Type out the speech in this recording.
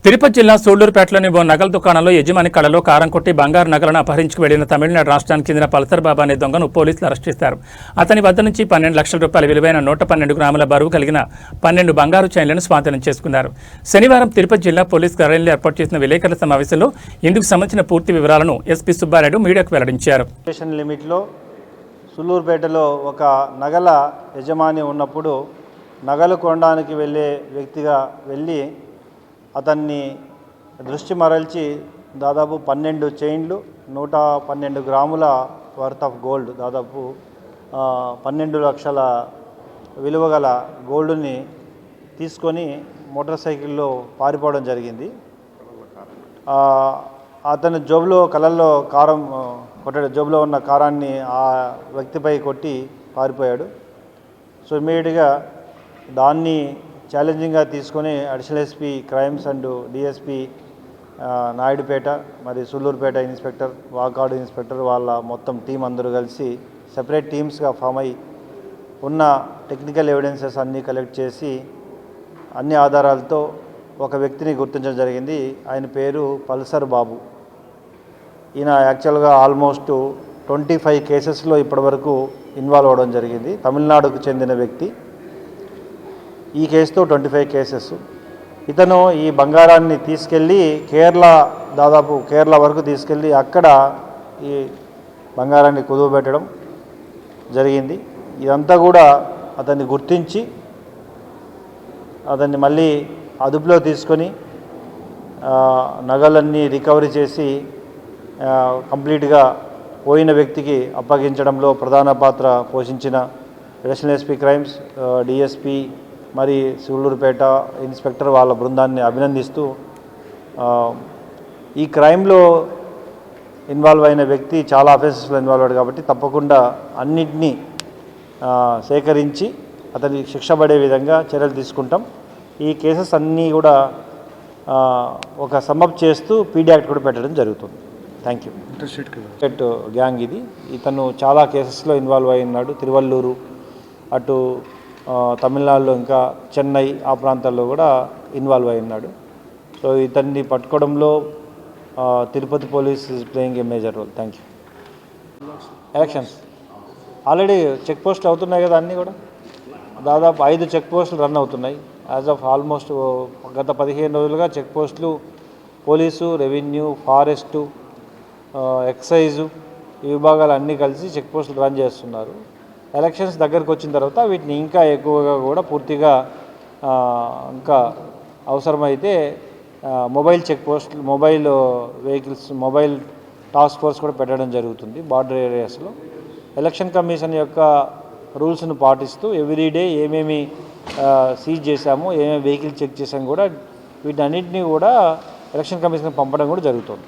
తిరుపతి జిల్లా సూళ్లూరుపేటలోని ఓ నగల దుకాణంలో యజమాని కళలో కారం కొట్టి బంగారు నగలను అపహరించుకు వెళ్లిన తమిళనాడు రాష్ట్రానికి చెందిన పల్సర్ బాబా అనే దొంగను పోలీసులు అరెస్ట్ చేశారు. అతని వద్ద నుంచి 12 లక్షల రూపాయల విలువైన 112 గ్రాముల బరువు కలిగిన 12 బంగారు చైన్లను స్వాధీనం చేసుకున్నారు. శనివారం తిరుపతి జిల్లా పోలీసు కార్యాలయంలో ఏర్పాటు చేసిన విలేకరుల సమావేశంలో ఇందుకు సంబంధించిన పూర్తి వివరాలను ఎస్పీ సుబ్బారెడ్డి మీడియాకు వెల్లడించారు. సూళ్లూరుపేటలో ఒక నగల యజమాని ఉన్నప్పుడు నగలు కొనడానికి వెళ్ళే వ్యక్తిగా వెళ్ళి అతన్ని దృష్టి మరల్చి దాదాపు 12 చైన్లు 112 గ్రాముల వర్త్ ఆఫ్ గోల్డ్, దాదాపు 12 లక్షల విలువ గల గోల్డ్ని తీసుకొని మోటార్ సైకిల్లో పారిపోవడం జరిగింది. అతని కళ్ళల్లో కారం కొట్టాడు. జోబులో ఉన్న కారాన్ని ఆ వ్యక్తిపై కొట్టి పారిపోయాడు. సో ఇమ్మీడియట్గా దాన్ని ఛాలెంజింగ్గా తీసుకొని additional SP crimes and DSP Naidupeta మరి సూళ్లూరుపేట ఇన్స్పెక్టర్, వాకాడు ఇన్స్పెక్టర్ వాళ్ళ మొత్తం టీం అందరూ కలిసి సెపరేట్ టీమ్స్గా ఫామ్ అయి ఉన్న టెక్నికల్ ఎవిడెన్సెస్ అన్నీ కలెక్ట్ చేసి అన్ని ఆధారాలతో ఒక వ్యక్తిని గుర్తించడం జరిగింది. ఆయన పేరు పల్సర్ బాబు. ఈయన యాక్చువల్గా ఆల్మోస్ట్ 25 కేసెస్లో ఇప్పటివరకు ఇన్వాల్వ్ అవ్వడం జరిగింది. తమిళనాడుకు చెందిన వ్యక్తి. ఈ కేసుతో 25 కేసెస్. ఇతను ఈ బంగారాన్ని తీసుకెళ్ళి దాదాపు కేరళ వరకు తీసుకెళ్ళి అక్కడ ఈ బంగారాన్ని కుదువబెట్టడం జరిగింది. ఇదంతా కూడా అతన్ని గుర్తించి అతన్ని మళ్ళీ అదుపులో తీసుకొని నగలన్నీ రికవరీ చేసి కంప్లీట్గా పోయిన వ్యక్తికి అప్పగించడంలో ప్రధాన పాత్ర పోషించిన అడిషనల్ ఎస్పీ క్రైమ్స్, డిఎస్పీ మరి సూళ్లూరుపేట ఇన్స్పెక్టర్ వాళ్ళ బృందాన్ని అభినందిస్తూ, ఈ క్రైమ్లో ఇన్వాల్వ్ అయిన వ్యక్తి చాలా అఫెన్సెస్లో ఇన్వాల్వ్ అయ్యాడు కాబట్టి తప్పకుండా అన్నింటినీ సేకరించి అతని శిక్ష పడే విధంగా చర్యలు తీసుకుంటాం. ఈ కేసెస్ అన్నీ కూడా ఒక సమ్మప్ చేస్తూ పీడీ యాక్ట్ కూడా పెట్టడం జరుగుతుంది. Thank you. ఇంటర్స్టేట్ గ్యాంగ్ ఇది. ఇతను చాలా కేసెస్లో ఇన్వాల్వ్ అయి ఉన్నాడు. తిరువల్లూరు, అటు తమిళనాడులో, ఇంకా చెన్నై ఆ ప్రాంతాల్లో కూడా ఇన్వాల్వ్ అయి ఉన్నాడు. సో ఇతన్ని పట్టుకోవడంలో Tirupati police is playing a major role. Thank you. Elections already check పోస్టులు అవుతున్నాయి కదా, అన్నీ కూడా దాదాపు 5 చెక్ పోస్టులు రన్ అవుతున్నాయి. యాజ్ ఆఫ్ ఆల్మోస్ట్ గత 15 రోజులుగా చెక్ పోస్టులు పోలీసు, రెవెన్యూ, ఫారెస్టు, ఎక్సైజు ఈ విభాగాలు అన్నీ కలిసి చెక్ పోస్టులు రన్ చేస్తున్నారు. ఎలక్షన్స్ దగ్గరకు వచ్చిన తర్వాత వీటిని ఇంకా ఎక్కువగా కూడా పూర్తిగా ఇంకా అవసరమైతే మొబైల్ చెక్ పోస్టులు, mobile vehicles, mobile task force కూడా పెట్టడం జరుగుతుంది బార్డర్ ఏరియాస్లో. ఎలక్షన్ కమిషన్ యొక్క రూల్స్ను పాటిస్తూ ఎవ్రీడే ఏమేమి సీజ్ చేశామో, ఏమేమి వెహికల్ చెక్ చేసాము కూడా వీటన్నిటినీ కూడా ఎలక్షన్ కమిషన్కి పంపడం కూడా జరుగుతుంది.